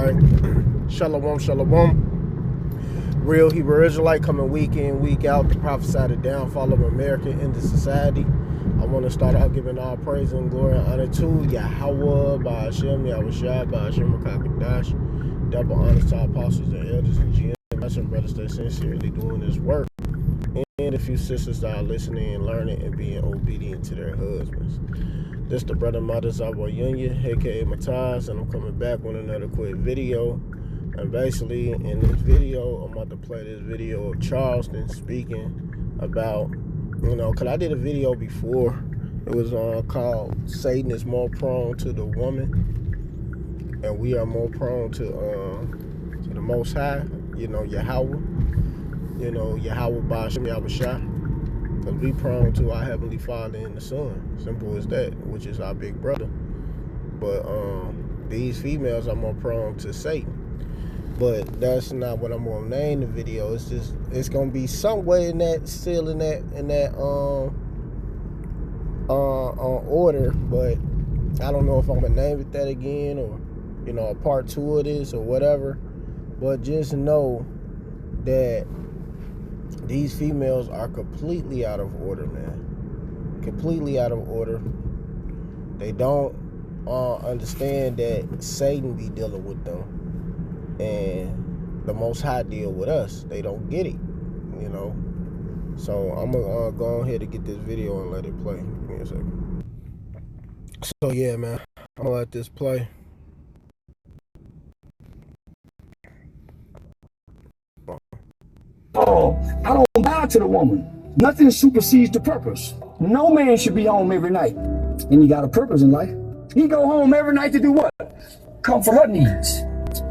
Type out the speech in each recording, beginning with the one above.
Alright, shalom, shalom. Real Hebrew Israelite coming week in, week out to prophesy the downfall of America into society. I want to start out giving all praise and glory and honor to Yahawah, by Hashem, YAHAWASHI, by Hashem, Rakakadash. Double honors to our apostles and elders and GM, and brothers that sincerely doing this work. And a few sisters that are listening and learning and being obedient to their husbands. This the brother Madazawa Yunya, aka Mataz, and I'm coming back with another quick video. And basically, in this video, I'm about to play this video of Charleston speaking about, because I did a video before. It was called Satan is more prone to the woman, and we are more prone to the Most High, Yahweh. Yahweh by Hashem, YAHAWASHI, because we prone to our Heavenly Father in the Son. Simple as that, which is our big brother. But these females are more prone to Satan. But that's not what I'm gonna name the video. It's gonna be some way in that, still in that order. But I don't know if I'm gonna name it that again, or a part 2 of this or whatever. But just know that these females are completely out of order, man. Completely out of order. They don't understand that Satan be dealing with them, and the Most High deal with us. They don't get it, So I'm gonna go ahead and get this video and let it play. Give me a second. So yeah, man, I'm gonna let this play. Oh, I don't bow to the woman. Nothing supersedes the purpose. No man should be home every night. And he got a purpose in life. He go home every night to do what? Comfort her needs.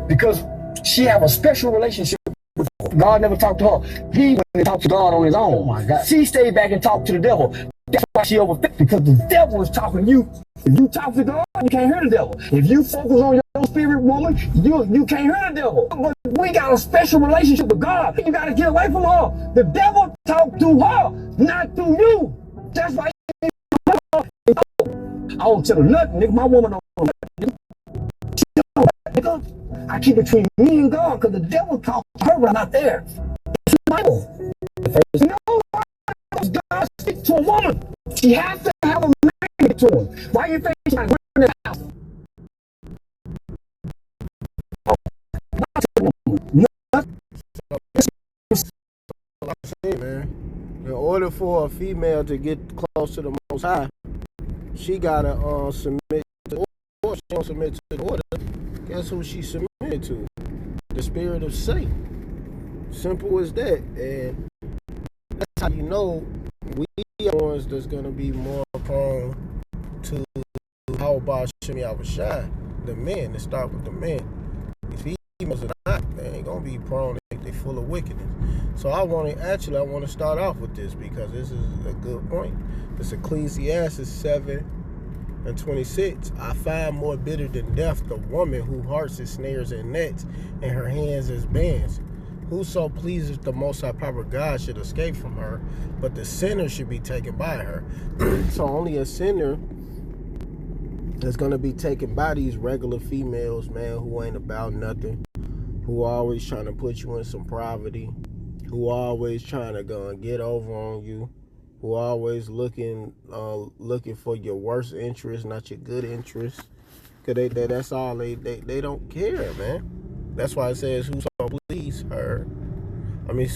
Because she have a special relationship with God. Never talked to her. He went and talked to God on his own. Oh my God. She stayed back and talked to the devil. That's why she overfed, because the devil is talking to you. If you talk to God, you can't hear the devil. If you focus on your spirit, woman, you can't hear the devil. But we got a special relationship with God. You got to get away from her. The devil talk to her, not to you. That's why I don't tell her nothing, nigga. My woman don't know nothing. She don't know that, nigga. I keep it between me and God, because the devil talks to her when I'm not there. It's Bible. God speaks to a woman. She has to have a man to him. Why you think she's not in the house? Man, in order for a female to get close to the Most High, she gotta submit to the order. She don't submit to the order. Guess who she submitted to? The spirit of Satan. Simple as that. And that's how you know we are the ones that's gonna be more prone to how about YAHAWASHI, the men. Let's start with the men. These females are not. They ain't gonna be prone. They full of wickedness. So I want to start off with this, because this is a good point. It's Ecclesiastes 7:26. I find more bitter than death the woman whose heart is snares and nets, and her hands is bands. Whoso pleases the Most High Power God should escape from her, but the sinner should be taken by her. So only a sinner is going to be taken by these regular females, man, who ain't about nothing, who are always trying to put you in some poverty, who are always trying to go and get over on you, who are always looking for your worst interest, not your good interest. Because that's all they don't care, man. That's why it says whoso please her. I mean,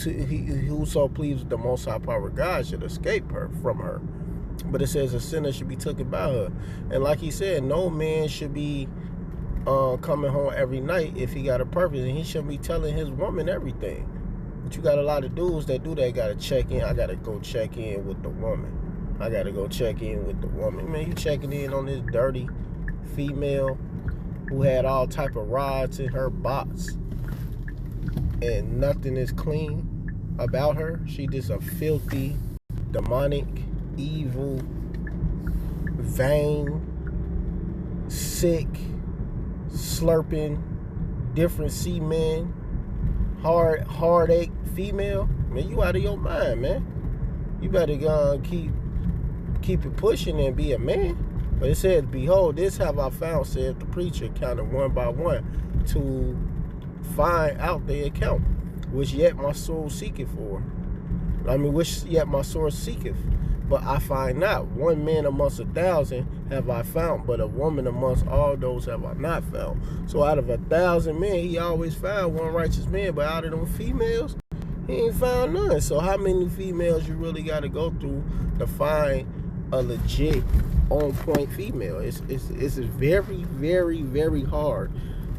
whoso pleases the Most High Power God should escape from her. But it says a sinner should be taken by her. And like he said, no man should be coming home every night if he got a purpose, and he shouldn't be telling his woman everything. But you got a lot of dudes that do that. Got to check in. I got to go check in with the woman. I got to go check in with the woman. Man, you checking in on this dirty female who had all type of rods in her box, and nothing is clean about her. She just a filthy, demonic, evil, vain, sick, slurping, different semen, heartache female. Man, you out of your mind, man. You better keep it pushing and be a man. But it says, behold, this have I found, said the preacher, counted one by one, to find out the account, which yet my soul seeketh for. Which yet my soul seeketh. But I find not. One man amongst 1,000 have I found, but a woman amongst all those have I not found. So out of 1,000 men, he always found one righteous man, but out of them females, he ain't found none. So how many females you really got to go through to find a legit, on-point female? It's very, very, very hard.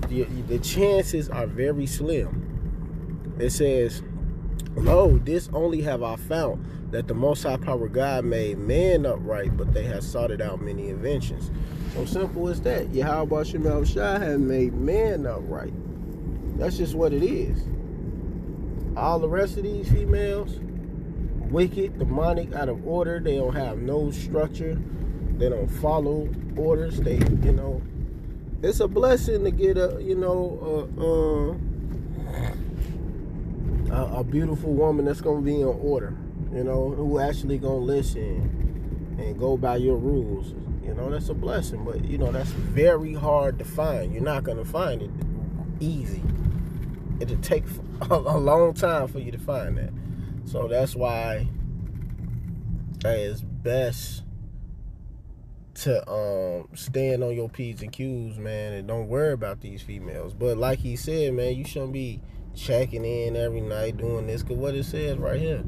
The chances are very slim. It says, lo, this only have I found, that the Most High Power God made man upright, but they have sought it out many inventions. So simple as that. YAHAWASHI has made man upright. That's just what it is. All the rest of these females, wicked, demonic, out of order. They don't have no structure. They don't follow orders. They, it's a blessing to get a beautiful woman that's gonna be in order. Who actually gonna listen and go by your rules. That's a blessing, but that's very hard to find. You're not gonna find it easy. It'll take a long time for you to find that. So that's why it's best to stand on your P's and Q's, man, and don't worry about these females. But like he said, man, you shouldn't be checking in every night doing this, because what it says right here,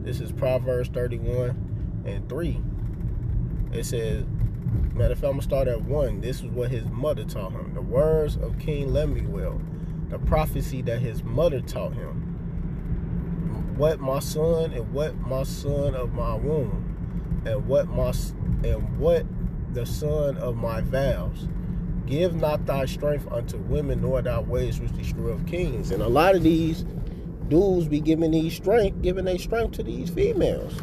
this is Proverbs 31:3. It says, matter of fact, I'm going to start at 1. This is what his mother taught him. The words of King Lemuel, the prophecy that his mother taught him. What my son, and what my son of my womb, and what the son of my vows. Give not thy strength unto women, nor thy ways which destroy of kings. And a lot of these dudes be giving their strength to these females.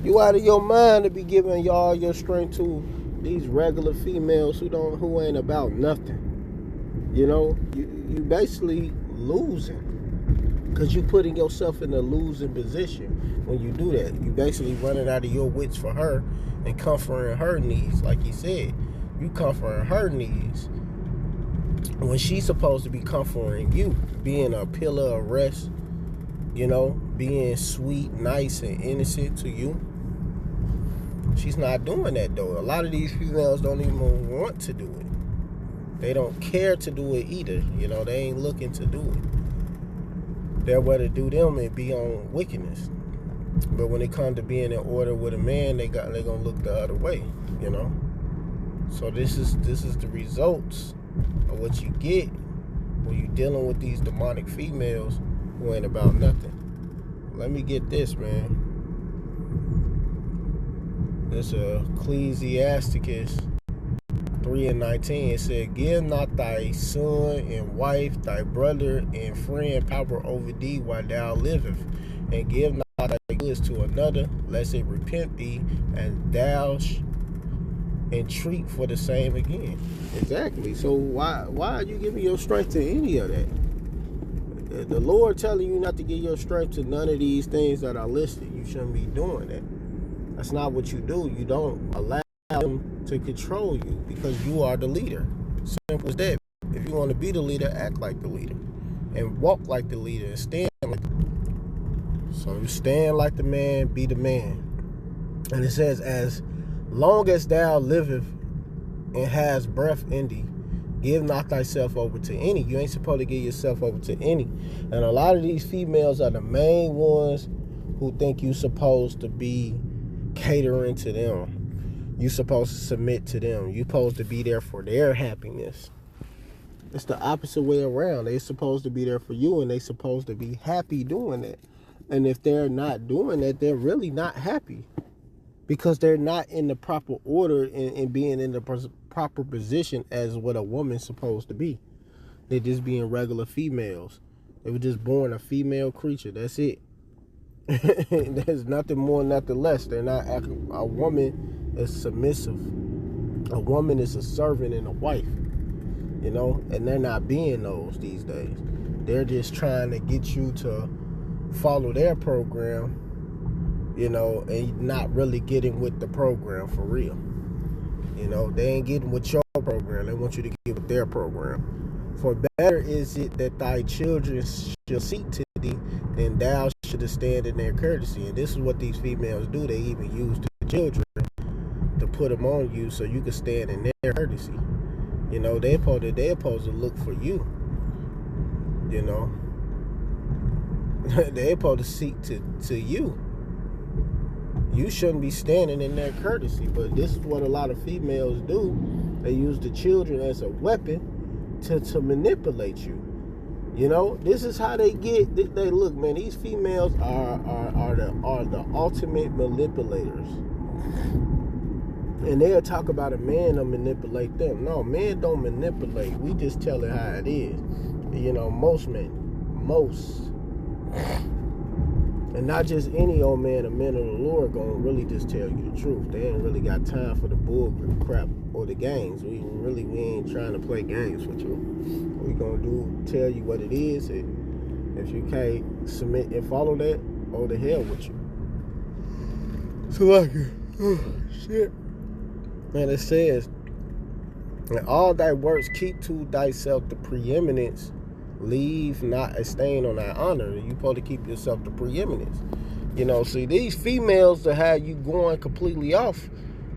You out of your mind to be giving y'all your strength to these regular females who ain't about nothing. You basically losing, because you putting yourself in a losing position when you do that. You basically running out of your wits for her and comforting her needs. Like he said, you comforting her needs when she's supposed to be comforting you, being a pillar of rest, being sweet, nice, and innocent to you. She's not doing that, though. A lot of these females don't even want to do it. They don't care to do it either. They ain't looking to do it. They'll rather do them and be on wickedness. But when it comes to being in order with a man, they're gonna look the other way. So this is the results of what you get when you're dealing with these demonic females who ain't about nothing. Let me get this, man. This Ecclesiasticus 3:19. It said, give not thy son and wife, thy brother and friend power over thee while thou livest, and give not thy goods to another, lest it repent thee, and thou entreat for the same again. Exactly. So why are you giving your strength to any of that? The Lord telling you not to give your strength to none of these things that are listed. You shouldn't be doing that. That's not what you do. You don't allow them to control you, because you are the leader. Simple as that. If you want to be the leader, act like the leader, and walk like the leader, and stand like the leader. So you stand like the man, be the man. And it says, as long as thou liveth and has breath in thee, give not thyself over to any. You ain't supposed to give yourself over to any. And a lot of these females are the main ones who think you supposed to be catering to them. You supposed to submit to them. You supposed to be there for their happiness. It's the opposite way around. They supposed to be there for you, and they supposed to be happy doing it. And if they're not doing that, they're really not happy, because they're not in the proper order and being in the proper position as what a woman's supposed to be. They're just being regular females. They were just born a female creature. That's it. There's nothing more, nothing less. They're not acting. A woman is submissive. A woman is a servant and a wife. And they're not being those these days. They're just trying to get you to follow their program, and not really getting with the program for real. You know, they ain't getting with your program. They want you to get with their program. For better is it that thy children shall seek to thee, than thou shouldest stand in their courtesy. And this is what these females do. They even use the children to put them on you so you can stand in their courtesy. You know, they're supposed to look for you. You know, they're supposed to seek to you. You shouldn't be standing in their courtesy, but this is what a lot of females do. They use the children as a weapon to manipulate you. You know, this is how they get. They look, man. These females are the ultimate manipulators, and they'll talk about a man to manipulate them. No, men don't manipulate. We just tell it how it is. You know, most men, and not just any old man. A man of the Lord gonna really just tell you the truth. They ain't really got time for the bull crap or the games. We ain't trying to play games with you. We gonna tell you what it is. And if you can't submit and follow that, oh, the hell with you. So like, oh shit. And it says, and all thy works keep to thyself the preeminence, leave not a stain on thy honor. You supposed to keep yourself the preeminence. You know, see, these females that have you going completely off,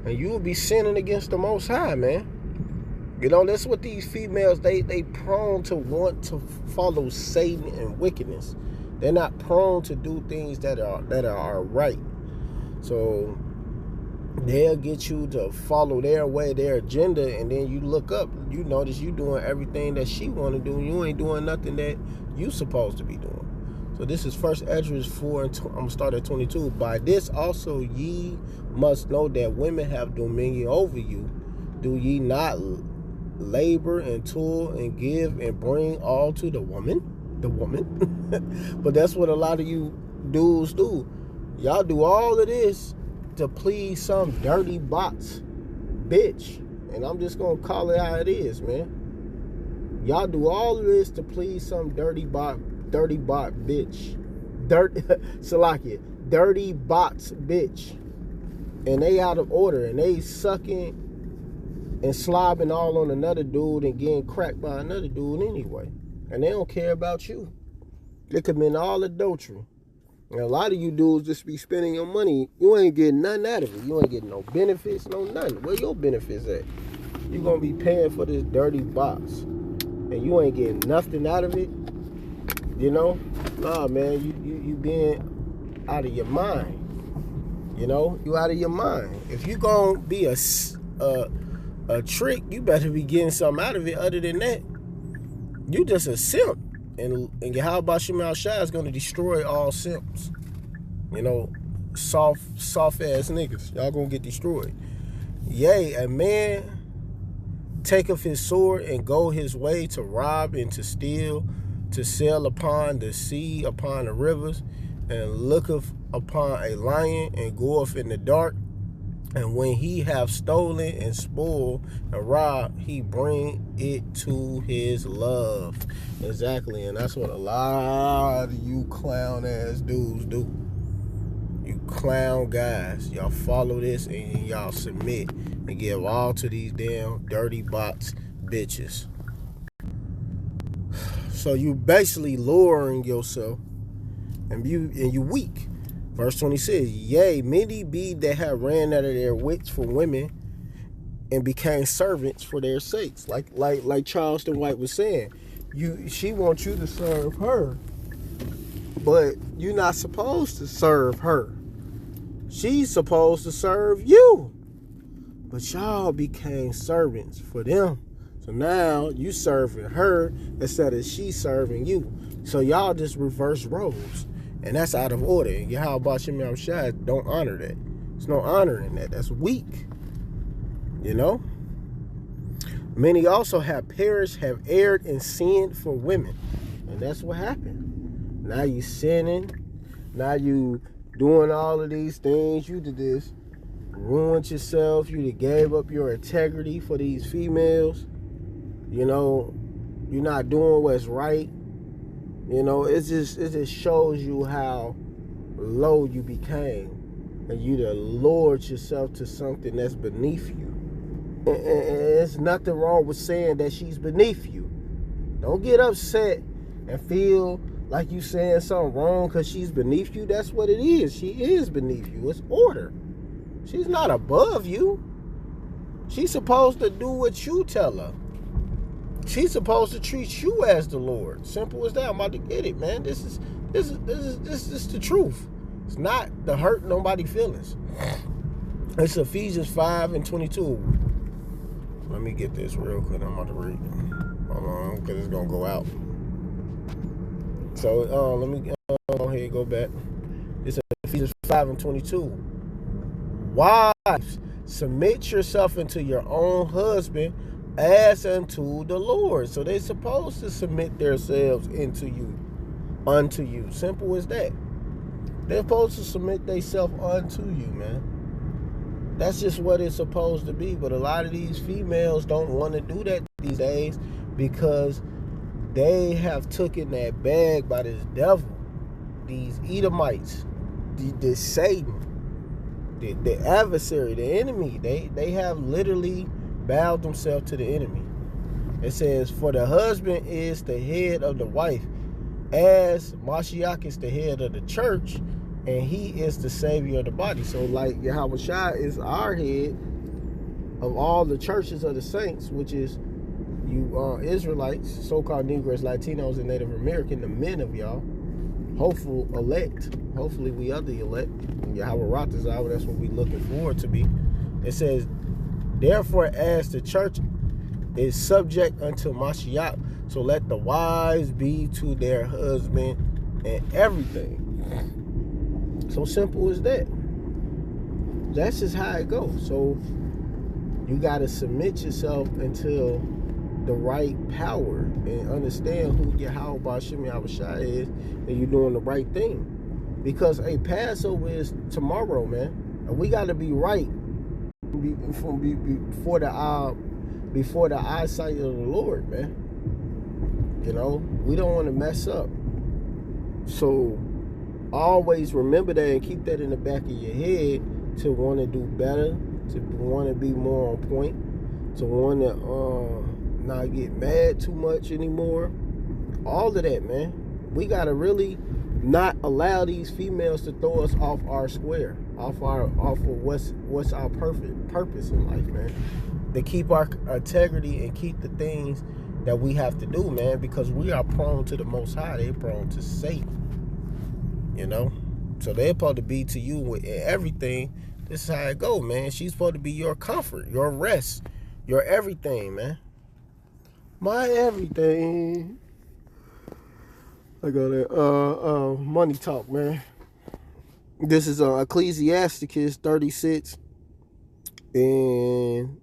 and you will be sinning against the Most High, man. You know, that's what these females, they prone to want to follow Satan and wickedness. They're not prone to do things that are right. So they'll get you to follow their way, their agenda, and then you look up, you notice you doing everything that she want to do, and you ain't doing nothing that you supposed to be doing. So this is 1 Ezra 4, and I'm going to start at 22. By this also ye must know that women have dominion over you. Do ye not labor and toil and give and bring all to the woman? But that's what a lot of you dudes do. Y'all do all of this to please some dirty bots bitch. And I'm just gonna call it how it is, man. Y'all do all of this to please some dirty bot bitch. Salakia, dirty bots bitch. And they out of order, and they sucking and slobbing all on another dude and getting cracked by another dude anyway. And they don't care about you. They commit all adultery. And a lot of you dudes just be spending your money. You ain't getting nothing out of it. You ain't getting no benefits, no nothing. Where your benefits at? You gonna be paying for this dirty box, and you ain't getting nothing out of it. You know? Nah, man. You being out of your mind. You know? You out of your mind. If you gonna be a trick, you better be getting something out of it. Other than that, you just a simp. And YAHAWASHI is going to destroy all simps. You know, soft ass niggas. Y'all going to get destroyed. Yea, a man taketh his sword and go his way to rob and to steal, to sail upon the sea, upon the rivers, and looketh upon a lion and goeth in the dark. And when he have stolen and spoiled and robbed, he bring it to his love. Exactly. And that's what a lot of you clown ass dudes do. You clown guys. Y'all follow this and y'all submit and give all to these damn dirty bots bitches. So you basically lowering yourself, and you weak. Verse 20 says, yea, many be that have ran out of their wits for women and became servants for their sakes. Like Charleston White was saying, she wants you to serve her, but you're not supposed to serve her. She's supposed to serve you. But y'all became servants for them. So now you serving her instead of she serving you. So y'all just reverse roles. And that's out of order. And YAHAWASHI don't honor that. There's no honor in that. That's weak. You know? Many also have perished, have erred and sinned for women. And that's what happened. Now you sinning. Now you doing all of these things. You did this. Ruined yourself. You gave up your integrity for these females. You know, you're not doing what's right. You know, it just shows you how low you became, and you to lowered yourself to something that's beneath you. And there's nothing wrong with saying that she's beneath you. Don't get upset and feel like you saying something wrong because she's beneath you. That's what it is. She is beneath you. It's order. She's not above you. She's supposed to do what you tell her. She's supposed to treat you as the Lord. Simple as that. I'm about to get it, man. This is the truth. It's not to hurt nobody's feelings. It's Ephesians 5:22. Let me get this real quick. I'm about to read. Hold on, because it's gonna go out. So let me go ahead and go back. It's Ephesians 5:22. Wives, submit yourself unto your own husband as unto the Lord. So they're supposed to submit themselves unto you. Simple as that. They're supposed to submit themselves unto you, man. That's just what it's supposed to be. But a lot of these females don't want to do that these days because they have taken that bag by this devil, these Edomites, this Satan, the adversary, the enemy. They have literally bowed themselves to the enemy. It says, for the husband is the head of the wife, as Mashiach is the head of the church, and he is the savior of the body. So like YAHAWASHI is our head of all the churches of the saints, which is you Israelites, so-called Negroes, Latinos, and Native American, the men of y'all. Hopeful elect. Hopefully we are the elect. Yahweh Ratazah, that's what we looking forward to be. It says, therefore, as the church is subject unto Mashiach, so let the wives be to their husband and everything. So simple as that. That's just how it goes. So you got to submit yourself until the right power and understand who YAHAWASHI is, and you're doing the right thing. Because a Passover is tomorrow, man, and we got to be right before the eyesight of the Lord, man. You know, we don't want to mess up. So always remember that and keep that in the back of your head to want to do better, to want to be more on point, to want to not get mad too much anymore. All of that, man. We got to really not allow these females to throw us off our square, off of what's our perfect purpose in life, man. To keep our integrity and keep the things that we have to do, man, because we are prone to the Most High. They're prone to Satan, you know. So they're supposed to be to you with everything. This is how it go, man. She's supposed to be your comfort, your rest, your everything, man. My everything. I got that money talk, man. This is Ecclesiasticus 36 and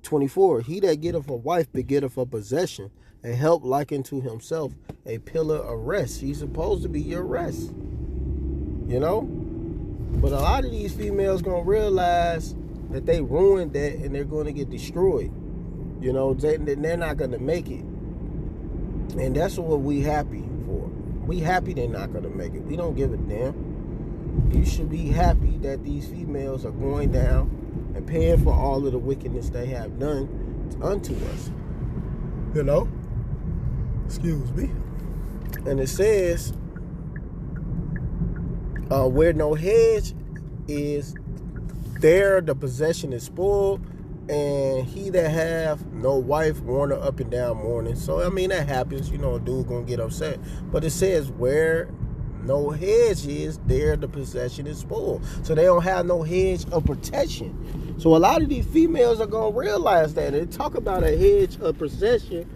24. He that getteth a wife begetteth a possession, a help like unto himself, a pillar of rest. She's supposed to be your rest, you know. But a lot of these females gonna realize that they ruined that and they're gonna get destroyed. You know, they're not gonna make it, and that's what we happy for. We happy they're not gonna make it. We don't give a damn. You should be happy that these females are going down and paying for all of the wickedness they have done unto us. You know? Excuse me. And it says, where no hedge is, there the possession is spoiled, and he that have no wife warn her up and down mourning. So, I mean, that happens. You know, a dude gonna get upset. But it says, where no hedge is, there the possession is spoiled. So they don't have no hedge of protection. So a lot of these females are gonna realize that. They talk about a hedge of protection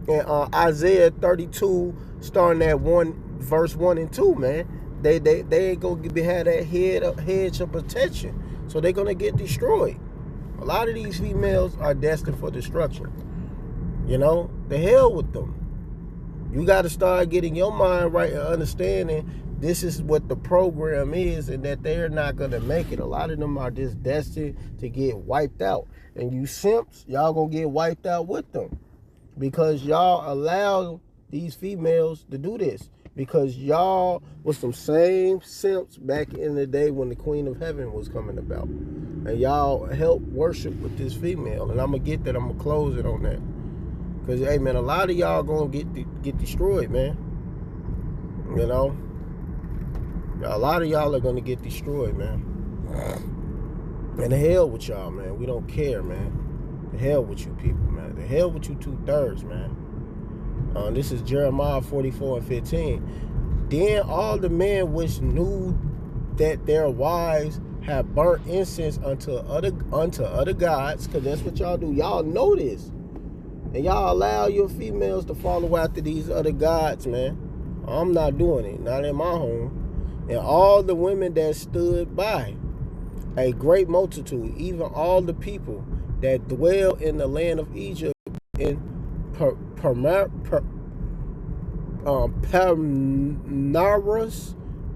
in Isaiah 32, starting at verse 1 and 2, man. They ain't gonna have that hedge of protection. So they're gonna get destroyed. A lot of these females are destined for destruction. You know, the hell with them. You got to start getting your mind right and understanding this is what the program is, and that they're not going to make it. A lot of them are just destined to get wiped out. And you simps, y'all going to get wiped out with them, because y'all allow these females to do this. Because y'all was some same simps back in the day when the Queen of Heaven was coming about. And y'all helped worship with this female. And I'm going to get that. I'm going to close it on that. Because, hey, man, a lot of y'all going to get destroyed, man. You know? A lot of y'all are going to get destroyed, man. And the hell with y'all, man. We don't care, man. The hell with you people, man. The hell with you 2/3, man. This is Jeremiah 44:15. Then all the men which knew that their wives have burnt incense unto other gods, because that's what y'all do. Y'all know this. And y'all allow your females to follow after these other gods, man. I'm not doing it. Not in my home. And all the women that stood by, a great multitude, even all the people that dwell in the land of Egypt in Parnaras,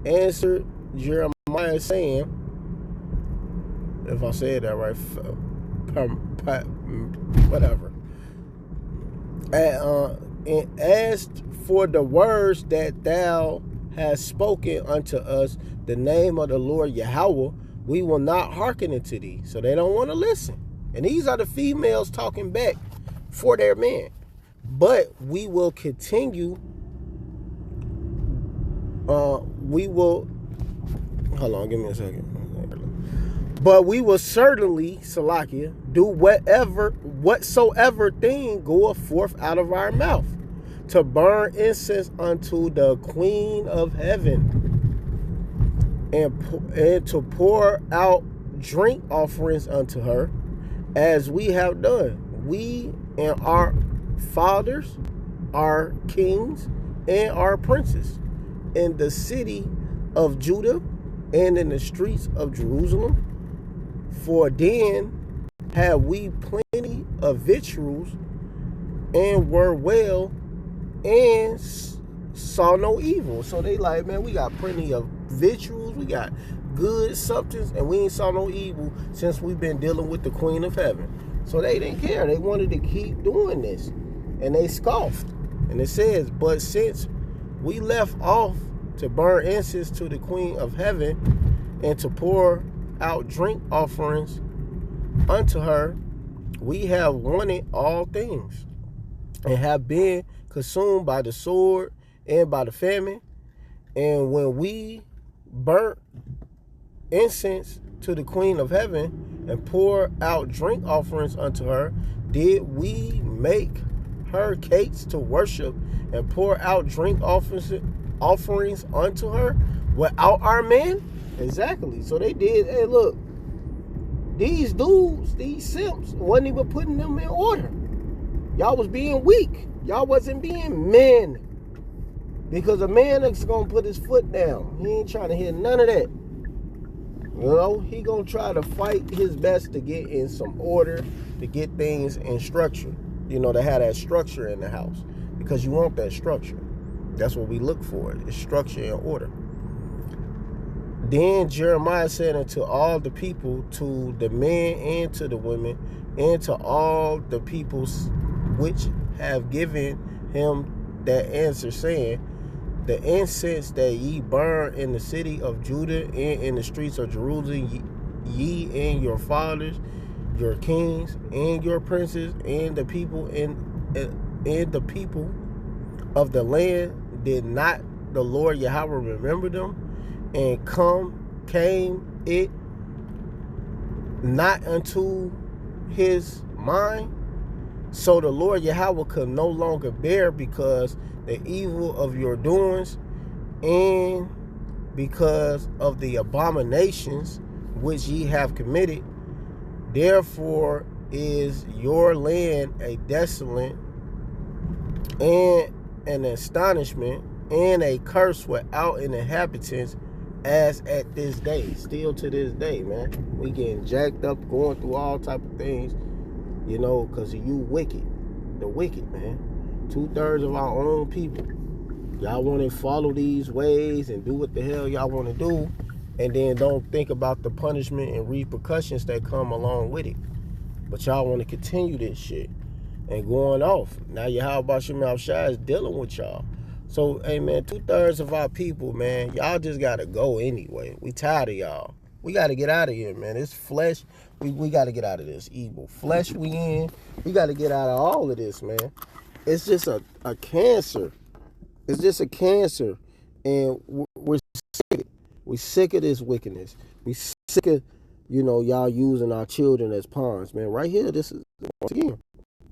answered Jeremiah, saying, if I said that right, whatever, and asked for the words that thou hast spoken unto us, the name of the Lord Yahweh, we will not hearken unto thee. So they don't want to listen. And these are the females talking back for their men. But we will continue. We will. Hold on, give me a second. But we will certainly, Salakia, do whatsoever thing goeth forth out of our mouth, to burn incense unto the Queen of Heaven, and to pour out drink offerings unto her, as we have done, we and our fathers, our kings, and our princes, in the city of Judah and in the streets of Jerusalem. For then had we plenty of victuals, and were well, and saw no evil. So they like, man, we got plenty of victuals, we got good substance, and we ain't saw no evil since we've been dealing with the Queen of Heaven. So they didn't care. They wanted to keep doing this. And they scoffed. And it says, but since we left off to burn incense to the Queen of Heaven, and to pour out drink offerings unto her, we have wanted all things, and have been consumed by the sword and by the famine. And when we burnt incense to the Queen of Heaven and pour out drink offerings unto her, did we make her cakes to worship and pour out drink offerings unto her without our men? Exactly. So they did. Hey, look, these dudes, these simps, wasn't even putting them in order. Y'all was being weak. Y'all wasn't being men. Because a man is going to put his foot down. He ain't trying to hear none of that. You know, he going to try to fight his best to get in some order, to get things in structure. You know, to have that structure in the house. Because you want that structure. That's what we look for, is structure and order. Then Jeremiah said unto all the people, to the men and to the women, and to all the peoples which have given him that answer, saying, the incense that ye burn in the city of Judah and in the streets of Jerusalem, ye and your fathers, your kings and your princes, and the people and the people of the land, did not the Lord Yahweh remember them, and came it not unto his mind? So the Lord Yahweh could no longer bear, because the evil of your doings, and because of the abominations which ye have committed. Therefore is your land a desolate, and an astonishment, and a curse without an inhabitants, as at this day. Still to this day, man. We getting jacked up, going through all type of things, you know, because of you wicked. The wicked, man. 2/3 of our own people. Y'all want to follow these ways and do what the hell y'all want to do, and then don't think about the punishment and repercussions that come along with it. But y'all want to continue this shit and going off. Now Yahawashim is dealing with y'all. So, hey, man, 2/3 of our people, man, y'all just got to go anyway. We tired of y'all. We got to get out of here, man. It's flesh. We got to get out of this evil flesh we in. We got to get out of all of this, man. It's just a cancer. It's just a cancer. And we're sick. We're sick of this wickedness. We sick of, y'all using our children as pawns, man. Right here, this is, once again,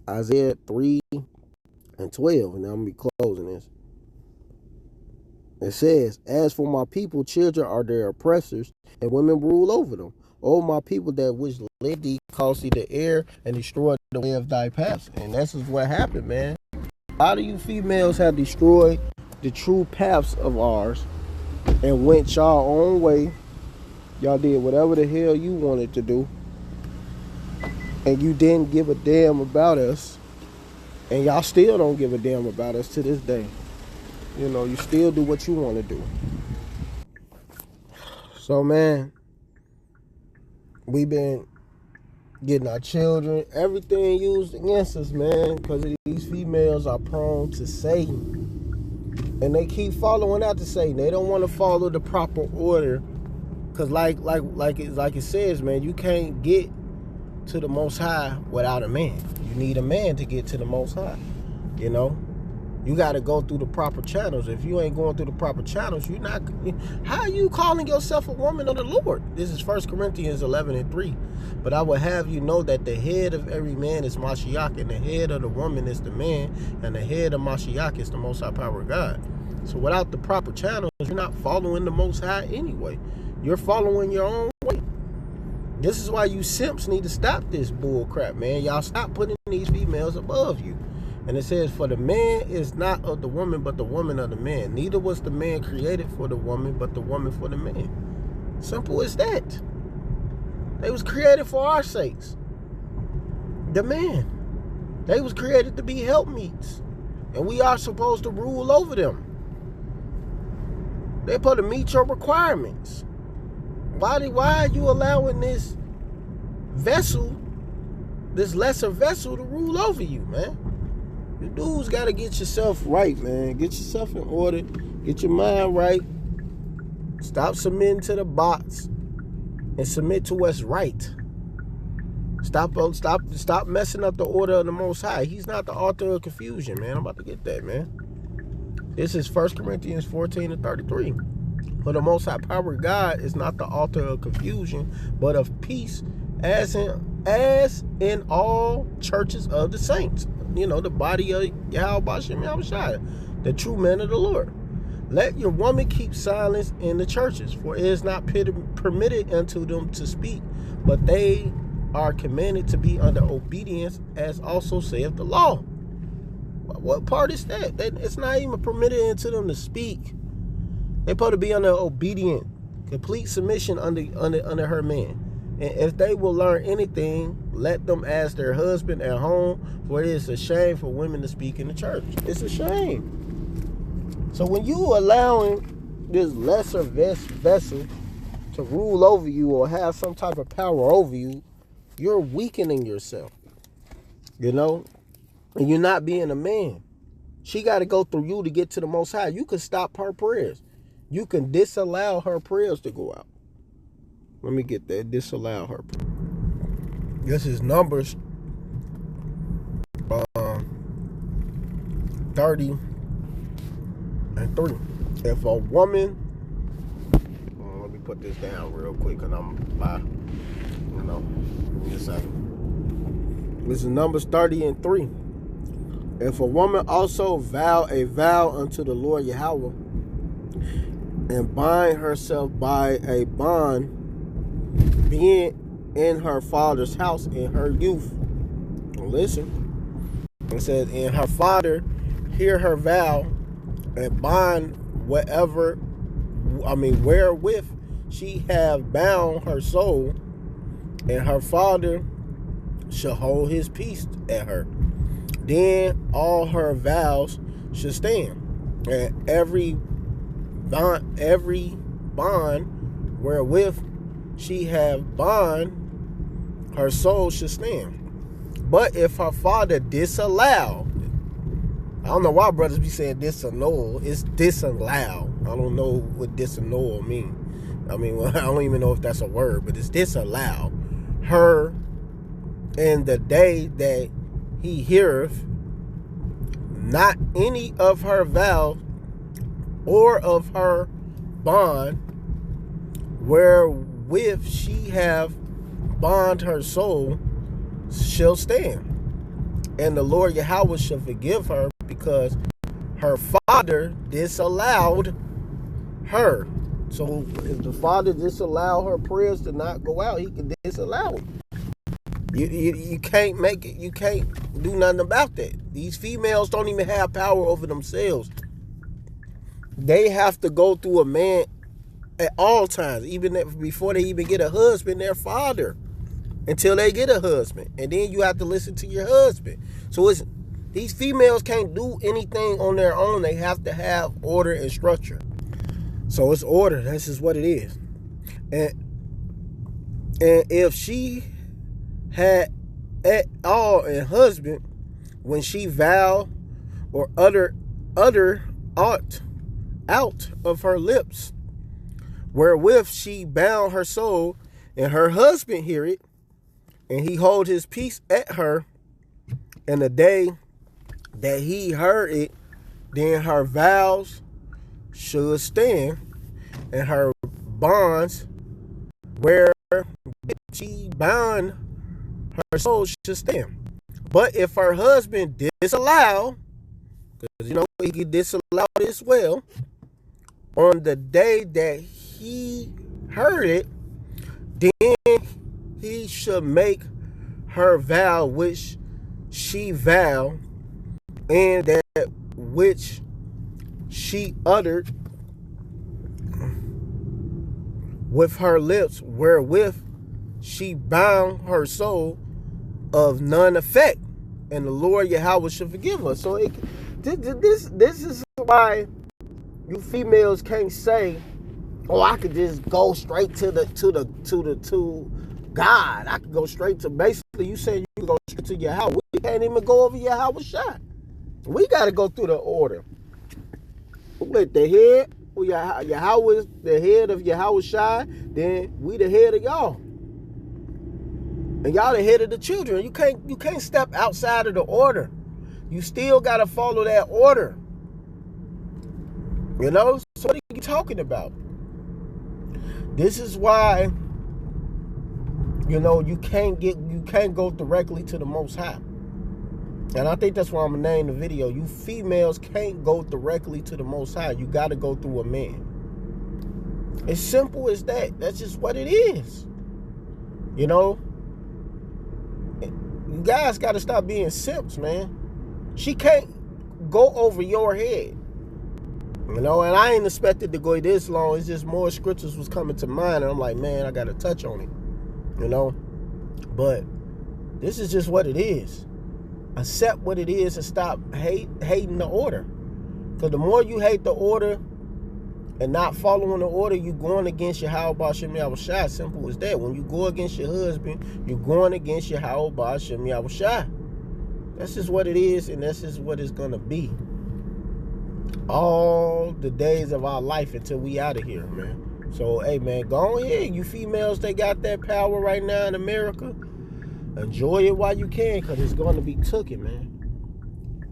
Isaiah 3:12. And now I'm going to be closing this. It says, as for my people, children are their oppressors, and women rule over them. O my people that which led thee, caused thee to err, and destroyed the way of thy paths. And this is what happened, man. A lot of you females have destroyed the true paths of ours and went y'all own way. Y'all did whatever the hell you wanted to do. And you didn't give a damn about us. And y'all still don't give a damn about us to this day. You still do what you want to do. So, man, we've been getting our children, everything used against us, man, because these females are prone to Satan. And they keep following after Satan. They don't want to follow the proper order. Because like it says, man, you can't get to the Most High without a man. You need a man to get to the Most High, You got to go through the proper channels. If you ain't going through the proper channels, you're not. How are you calling yourself a woman of the Lord? This is 1 Corinthians 11:3. But I will have you know that the head of every man is Mashiach, and the head of the woman is the man, and the head of Mashiach is the Most High power of God. So without the proper channels, you're not following the Most High anyway. You're following your own way. This is why you simps need to stop this bull crap, man. Y'all stop putting these females above you. And it says, for the man is not of the woman, but the woman of the man. Neither was the man created for the woman, but the woman for the man. Simple as that. They was created for our sakes. The man. They was created to be helpmeets. And we are supposed to rule over them. They're supposed to meet your requirements. Why are you allowing this vessel, this lesser vessel, to rule over you, man? You dudes got to get yourself right, man. Get yourself in order. Get your mind right. Stop submitting to the bots and submit to what's right. Stop messing up the order of the Most High. He's not the author of confusion, man. I'm about to get that, man. This is 1 Corinthians 14:33. For the Most High power of God is not the author of confusion, but of peace, as in all churches of the saints. The body of YAHAWASHI, the true man of the Lord. Let your woman keep silence in the churches, for it is not permitted unto them to speak, but they are commanded to be under obedience, as also saith the law. What part is that? It's not even permitted unto them to speak. They're supposed to be under obedient, complete submission under her man. And if they will learn anything, let them ask their husband at home, for it is a shame for women to speak in the church. It's a shame. So when you allowing this lesser vessel to rule over you or have some type of power over you, you're weakening yourself. And you're not being a man. She got to go through you to get to the Most High. You can stop her prayers. You can disallow her prayers to go out. Let me get that. Disallow her. This is Numbers 30:3. If a woman, let me put this down real quick, because I'm by, give me a second. This is Numbers 30:3. If a woman also vow a vow unto the Lord Yahweh, and bind herself by a bond, being in her father's house in her youth. Listen, it says, and her father hear her vow and bond wherewith she have bound her soul, and her father shall hold his peace at her. Then all her vows shall stand, and every bond wherewith she have bond her soul shall stand. But if her father disallow, don't know why brothers be saying disannul. It's disallow. I don't know what disannul mean. I mean, well, I don't even know if that's a word, but it's disallow her in the day that he heareth not any of her vow or of her bond wherewith she have bond her soul shall stand. And the Lord Yahweh shall forgive her because her father disallowed her. So if the father disallowed her prayers to not go out, he can disallow it. You can't make it. You can't do nothing about that. These females don't even have power over themselves. They have to go through a man at all times, even before they even get a husband, their father, until they get a husband. And then you have to listen to your husband. So these females can't do anything on their own. They have to have order and structure. So it's order. That's just what it is. And if she had at all a husband, when she vow or utter aught out of her lips, wherewith she bound her soul, and her husband hear it, and he hold his peace at her, and the day that he heard it, then her vows should stand, and her bonds where she bound her soul should stand. But if her husband disallow, because you know he can disallow it as well, on the day that he heard it, then he should make her vow which she vowed, and that which she uttered with her lips, wherewith she bound her soul, of none effect, and the Lord Yahweh shall forgive her. So this is why you females can't say, "Oh, I could just go straight to God. I could go straight to." Basically, you say you can go straight to Yahweh. We can't even go over YAHAWASHI. We got to go through the order. With the head, Yahweh is the head of YAHAWASHI. Then we the head of y'all. And y'all the head of the children. You can't step outside of the order. You still gotta follow that order. You know? So what are you talking about? This is why, you know, you can't go directly to the Most High. And I think that's why I'm gonna name the video. You females can't go directly to the Most High. You gotta go through a man. As simple as that. That's just what it is. You know? You guys got to stop being simps, man. She can't go over your head. You know, and I ain't expected to go this long. It's just more scriptures was coming to mind, and I'm like, man, I got to touch on it. You know? But this is just what it is. Accept what it is and stop hating the order. Because the more you hate the order and not following the order, you going against Yahweh Shem Yahushai. Simple as that. When you go against your husband, you're going against Yahweh Shem Yahushai. That's just what it is, and that's just what it's going to be. All the days of our life until we out of here, man. So, hey, man, go ahead. You females, they got that power right now in America. Enjoy it while you can, because it's going to be tooken, man.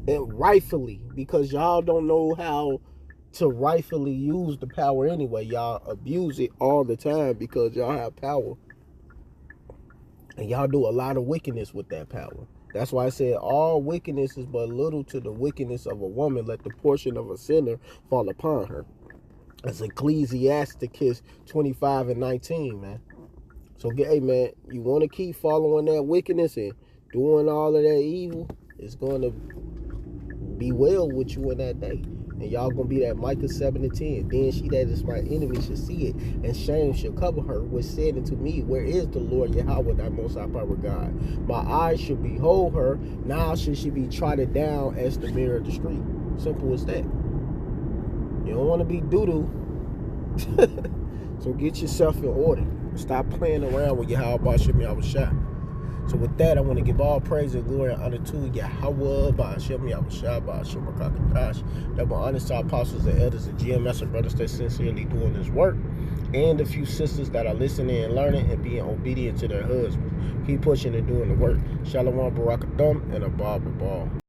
And rightfully, because y'all don't know how to rightfully use the power anyway. Y'all abuse it all the time because y'all have power. And y'all do a lot of wickedness with that power. That's why I said all wickedness is but little to the wickedness of a woman. Let the portion of a sinner fall upon her. That's Ecclesiasticus 25:19, man. So, hey, man, you want to keep following that wickedness and doing all of that evil, it's going to be well with you in that day. And y'all going to be that Micah 7:10. Then she that is my enemy shall see it, and shame shall cover her, which said unto me, where is the Lord Yahweh, thy most high power God? My eyes should behold her, now should she be trodden down as the mirror of the street. Simple as that. You don't want to be doo-doo. So get yourself in order. Stop playing around with Yahweh Shem Yahushai. So with that, I want to give all praise and glory and honor to YAHAWASHI, that were honest to our apostles and elders and GMS and brothers that sincerely doing this work, and a few sisters that are listening and learning and being obedient to their husbands. Keep pushing and doing the work. Shalom, Barakathum, and Abba Ball.